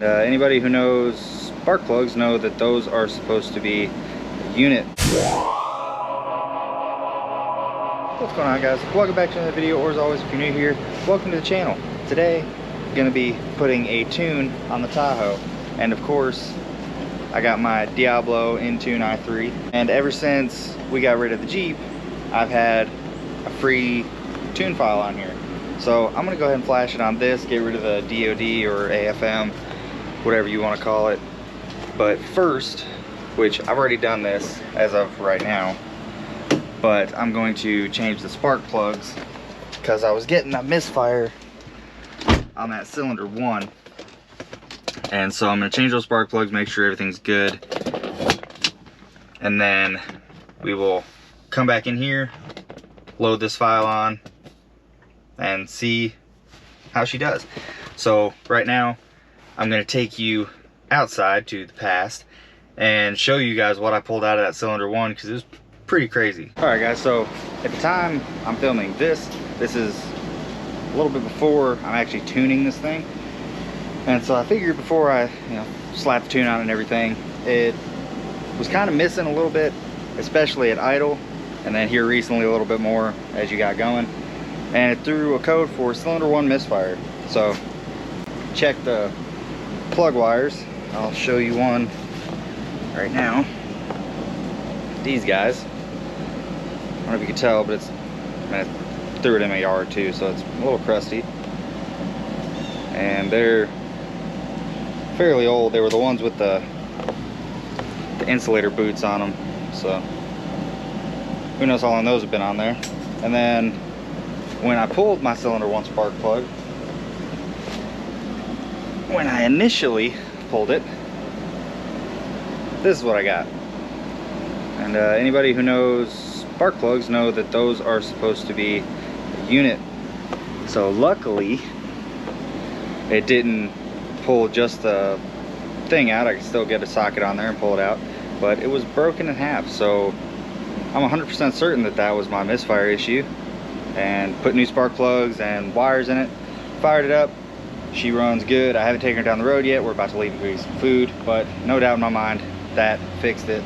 Anybody who knows spark plugs know that those are supposed to be a unit. What's going on, guys? Welcome back to another video, or as always, if you're new here, welcome to the channel. Today I'm going to be putting a tune on the Tahoe, and of course I got my Diablo in-tune i3, and ever since we got rid of the Jeep I've had a free tune file on here. So I'm going to go ahead and flash it on this, get rid of the D.O.D or AFM, whatever you want to call it. But first, which I've already done this as of right now, but I'm going to change the spark plugs because I was getting a misfire on that cylinder 1. And so I'm going to change those spark plugs, make sure everything's good, and then we will come back in here, load this file on, and see how she does. So right now I'm going to take you outside to the past and show you guys what I pulled out of that cylinder 1, because it was pretty crazy. Alright guys, so at the time I'm filming this is a little bit before I'm actually tuning this thing. And so I figured before I slap the tune on and everything, it was kind of missing a little bit, especially at idle, and then here recently a little bit more as you got going. And it threw a code for cylinder 1 misfire. So check the plug wires. I'll show you one right now. These guys, I don't know if you can tell, but I threw it in my yard too, so it's a little crusty. And they're fairly old. They were the ones with the insulator boots on them, so who knows how long those have been on there. And then when I pulled my cylinder 1 spark plug, when I initially pulled it, this is what I got. And anybody who knows spark plugs know that those are supposed to be a unit. So luckily it didn't pull just the thing out. I could still get a socket on there and pull it out, but it was broken in half. So I'm 100% certain that that was my misfire issue, and put new spark plugs and wires in it, fired it up. She runs good. I haven't taken her down the road yet. We're about to leave and get some food, but no doubt in my mind that fixed it.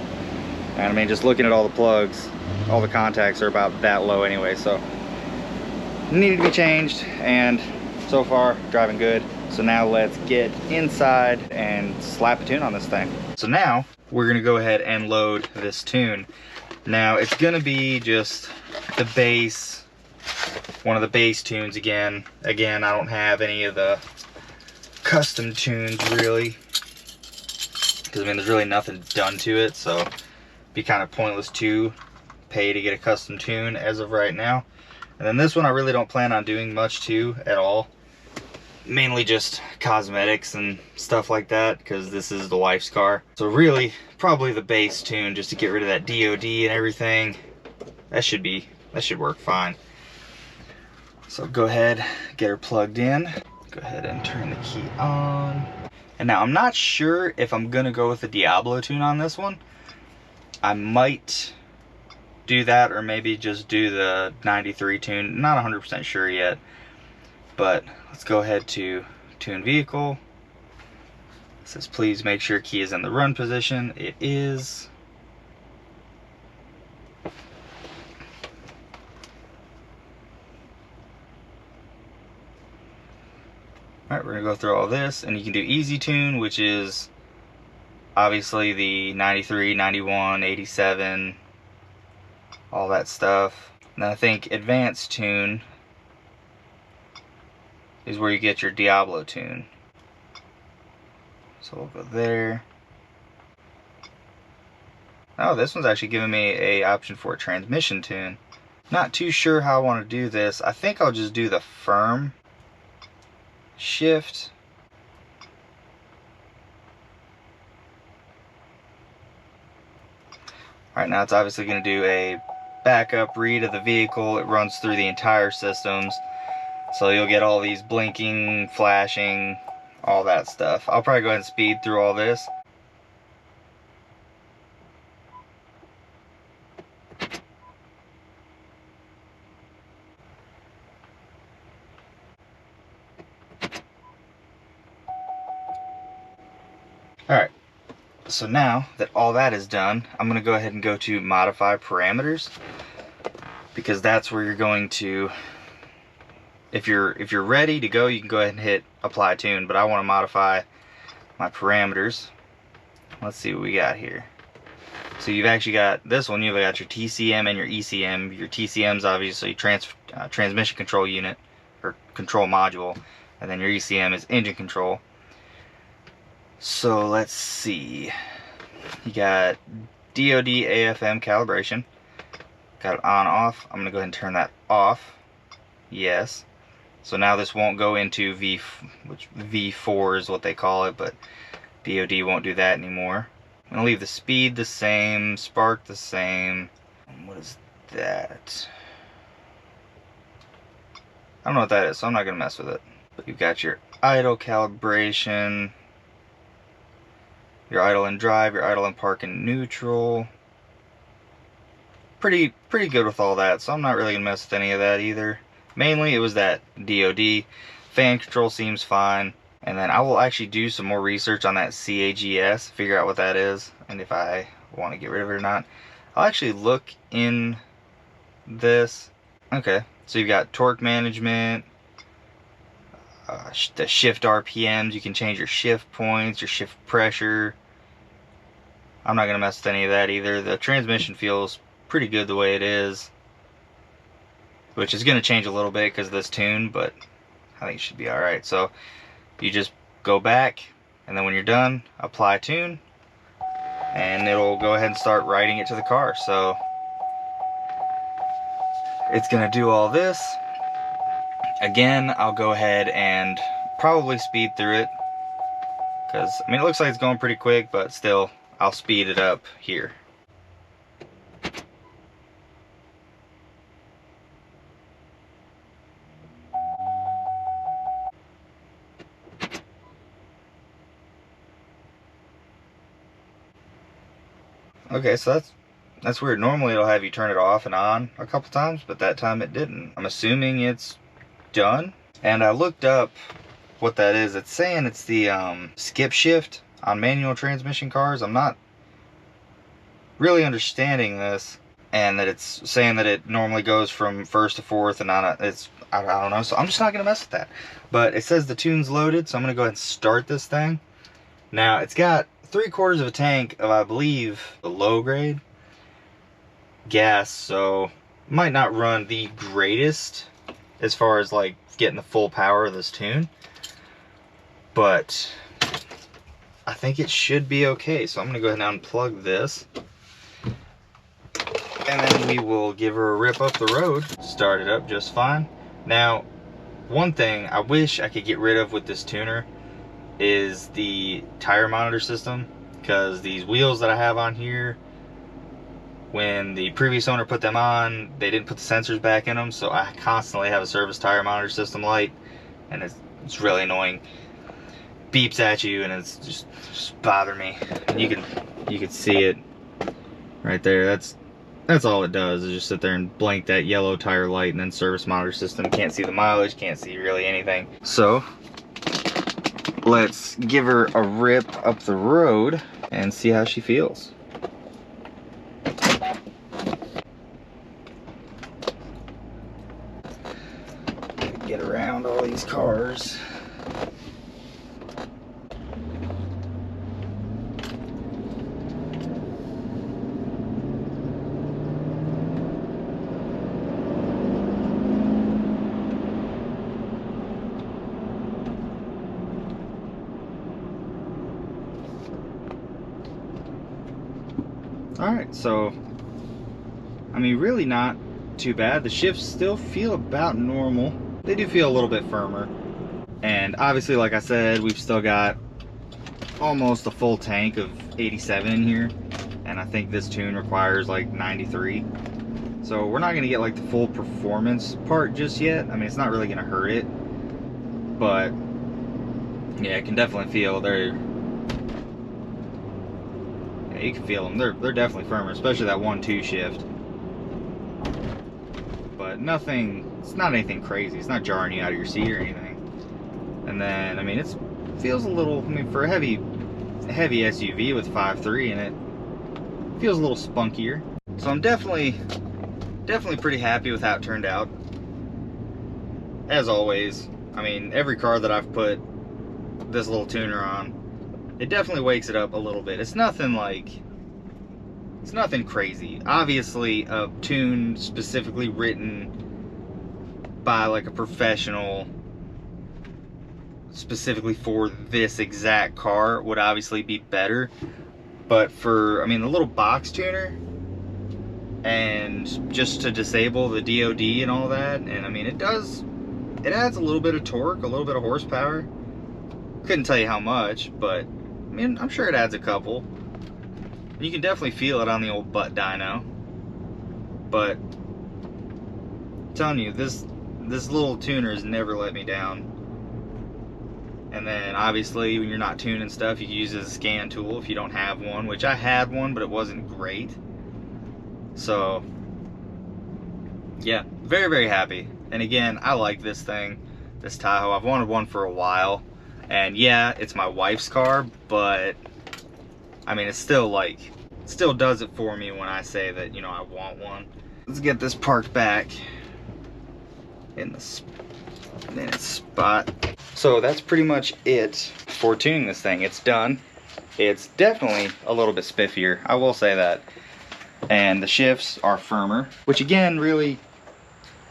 And I mean, just looking at all the plugs, all the contacts are about that low anyway, so needed to be changed, and so far driving good. So now let's get inside and slap a tune on this thing. So now we're gonna go ahead and load this tune. Now it's gonna be just the base, one of the base tunes again. Again, I don't have any of the custom tunes really, because I mean there's really nothing done to it, so it'd be kind of pointless to pay to get a custom tune as of right now. And then this one I really don't plan on doing much to at all, mainly just cosmetics and stuff like that, because this is the wife's car. So really probably the base tune, just to get rid of that D.O.D and everything. That should work fine. So go ahead, get her plugged in. Go ahead and turn the key on. And now I'm not sure if I'm gonna go with the Diablo tune on this one. I might do that, or maybe just do the 93 tune. Not 100% sure yet. But let's go ahead to tune vehicle. It says please make sure key is in the run position. It is. Alright, we're gonna go through all this, and you can do easy tune, which is obviously the 93, 91, 87, all that stuff. And then I think advanced tune is where you get your Diablo tune. So we'll go there. Oh, this one's actually giving me a option for a transmission tune. Not too sure how I want to do this. I think I'll just do the firm shift. Alright, now it's obviously going to do a backup read of the vehicle. It runs through the entire systems, so you'll get all these blinking, flashing, all that stuff. I'll probably go ahead and speed through all this. Alright, so now that all that is done, I'm going to go ahead and go to modify parameters, because that's where you're going to, if you're ready to go, you can go ahead and hit apply tune, but I want to modify my parameters. Let's see what we got here. So you've actually got this one, you've got your TCM and your ECM. Your TCM is obviously transmission control unit or control module, and then your ECM is engine control. So let's see, you got D.O.D AFM calibration, got it on off. I'm gonna go ahead and turn that off. Yes. So now this won't go into V4 is what they call it, but D.O.D won't do that anymore. I'm gonna leave the speed the same, spark the same. What is that? I don't know what that is, so I'm not gonna mess with it. But you've got your idle calibration, your idle and drive, your idle and park and neutral. Pretty good with all that, so I'm not really gonna mess with any of that either. Mainly it was that DOD. Fan control seems fine. And then I will actually do some more research on that CAGS, figure out what that is, and if I want to get rid of it or not. I'll actually look in this. Okay, so you've got torque management, the shift RPMs, you can change your shift points, your shift pressure. I'm not going to mess with any of that either. The transmission feels pretty good the way it is, which is going to change a little bit because of this tune, but I think it should be alright. So you just go back, and then when you're done, apply tune, and it'll go ahead and start writing it to the car. So it's going to do all this. Again, I'll go ahead and probably speed through it, because I mean it looks like it's going pretty quick, but still I'll speed it up here. Okay, so that's weird. Normally it'll have you turn it off and on a couple times, but that time it didn't. I'm assuming it's done. And I looked up what that is. It's saying it's the skip shift on manual transmission cars. I'm not really understanding this, and that it's saying that it normally goes from first to fourth and on it's I don't know, so I'm just not gonna mess with that. But it says the tune's loaded, so I'm gonna go ahead and start this thing. Now it's got 3/4 of a tank of, I believe, the low grade gas, so might not run the greatest as far as like getting the full power of this tune, but I think it should be okay. So I'm gonna go ahead and unplug this, and then we will give her a rip up the road. Start it up just fine. Now, one thing I wish I could get rid of with this tuner is the tire monitor system, because these wheels that I have on here, when the previous owner put them on, they didn't put the sensors back in them, so I constantly have a service tire monitor system light, and it's really annoying. Beeps at you, and it's just bothering me. And you can see it right there. That's all it does, is just sit there and blink that yellow tire light, and then service monitor system. Can't see the mileage, can't see really anything. So let's give her a rip up the road and see how she feels. Get around all these cars. Alright, so I mean really not too bad. The shifts still feel about normal. They do feel a little bit firmer. And obviously, like I said, we've still got almost a full tank of 87 in here. And I think this tune requires like 93. So we're not going to get like the full performance part just yet. I mean, it's not really going to hurt it. But yeah, I can definitely feel yeah, you can feel them. They're definitely firmer, especially that 1-2 shift. But nothing, it's not anything crazy. It's not jarring you out of your seat or anything. And then, I mean, it feels a little, I mean, for a heavy a heavy SUV with 5.3 in it. Feels a little spunkier. So I'm definitely pretty happy with how it turned out. As always, I mean, every car that I've put this little tuner on, it definitely wakes it up a little bit. It's nothing crazy. Obviously, a tune specifically written by like a professional, specifically for this exact car, would obviously be better. But for, I mean, the little box tuner, and just to disable the D.O.D and all that, and I mean, it adds a little bit of torque, a little bit of horsepower. Couldn't tell you how much, but I mean, I'm sure it adds a couple. You can definitely feel it on the old butt dyno. But I'm telling you, this little tuner has never let me down. And then obviously when you're not tuning stuff, you can use it as a scan tool if you don't have one, which I had one, but it wasn't great. So yeah, very, very happy. And again, I like this thing, this Tahoe. I've wanted one for a while. And yeah, it's my wife's car, but I mean, it's still like, it still does it for me when I say that, you know, I want one. Let's get this parked back in its spot. So that's pretty much it for tuning this thing. It's done. It's definitely a little bit spiffier, I will say that. And the shifts are firmer, which again, really,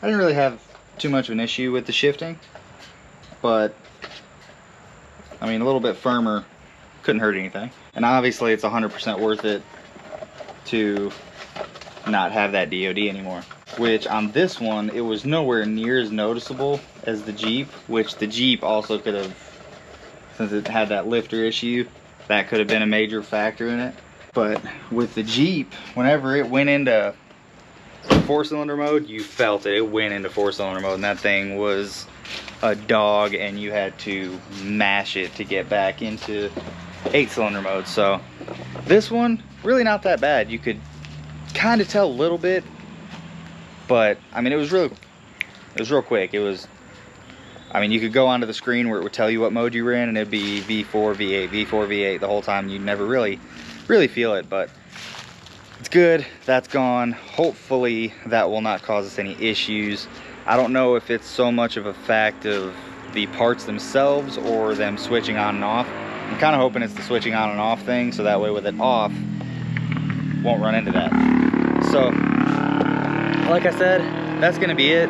I didn't really have too much of an issue with the shifting, but I mean, a little bit firmer couldn't hurt anything. And obviously it's 100% worth it to not have that D.O.D anymore. Which on this one, it was nowhere near as noticeable as the Jeep, which the Jeep also could have, since it had that lifter issue, that could have been a major factor in it. But with the Jeep, whenever it went into 4-cylinder mode, you felt it. It went into 4-cylinder mode, and that thing was a dog, and you had to mash it to get back into 8-cylinder mode. So this one, really not that bad. You could kind of tell a little bit, but I mean, it was real quick. It was, I mean, you could go onto the screen where it would tell you what mode you were in, and it'd be V4, V8, V4, V8 the whole time. You'd never really feel it, but it's good. That's gone. Hopefully that will not cause us any issues. I don't know if it's so much of a fact of the parts themselves or them switching on and off. I'm kind of hoping it's the switching on and off thing, so that way with it off, won't run into that. So, like I said, that's gonna be it.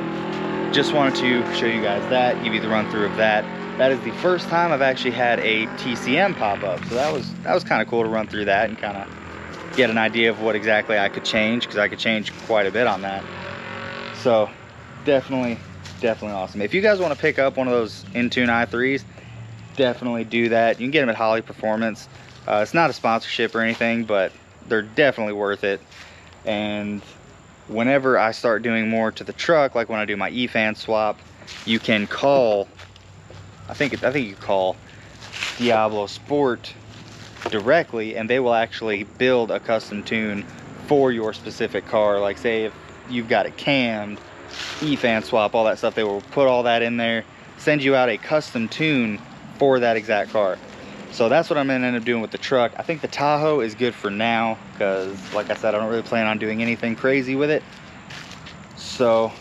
Just wanted to show you guys that, give you the run through of that. That is the first time I've actually had a TCM pop up, so that was kind of cool to run through that and kind of get an idea of what exactly I could change, because I could change quite a bit on that. So definitely awesome. If you guys want to pick up one of those Intune i3s, definitely do that. You can get them at Holly Performance. It's not a sponsorship or anything, but they're definitely worth it. And whenever I start doing more to the truck, like when I do my E-fan swap, you can call, I think you call Diablo Sport directly, and they will actually build a custom tune for your specific car. Like say if you've got it cammed, E-fan swap, all that stuff, they will put all that in there, send you out a custom tune for that exact car. So that's what I'm gonna end up doing with the truck. I think the Tahoe is good for now, because like I said, I don't really plan on doing anything crazy with it. So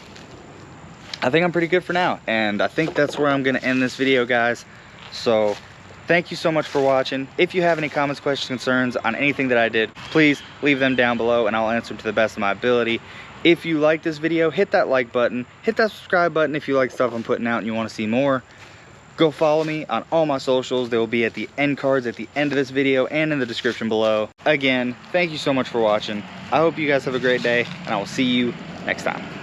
I think I'm pretty good for now, and I think that's where I'm gonna end this video, guys. So thank you so much for watching. If you have any comments, questions, concerns on anything that I did, please leave them down below and I'll answer them to the best of my ability. If you like this video, hit that like button, hit that subscribe button if you like stuff I'm putting out and you want to see more. Go follow me on all my socials. They will be at the end cards at the end of this video and in the description below. Again, thank you so much for watching. I hope you guys have a great day, and I will see you next time.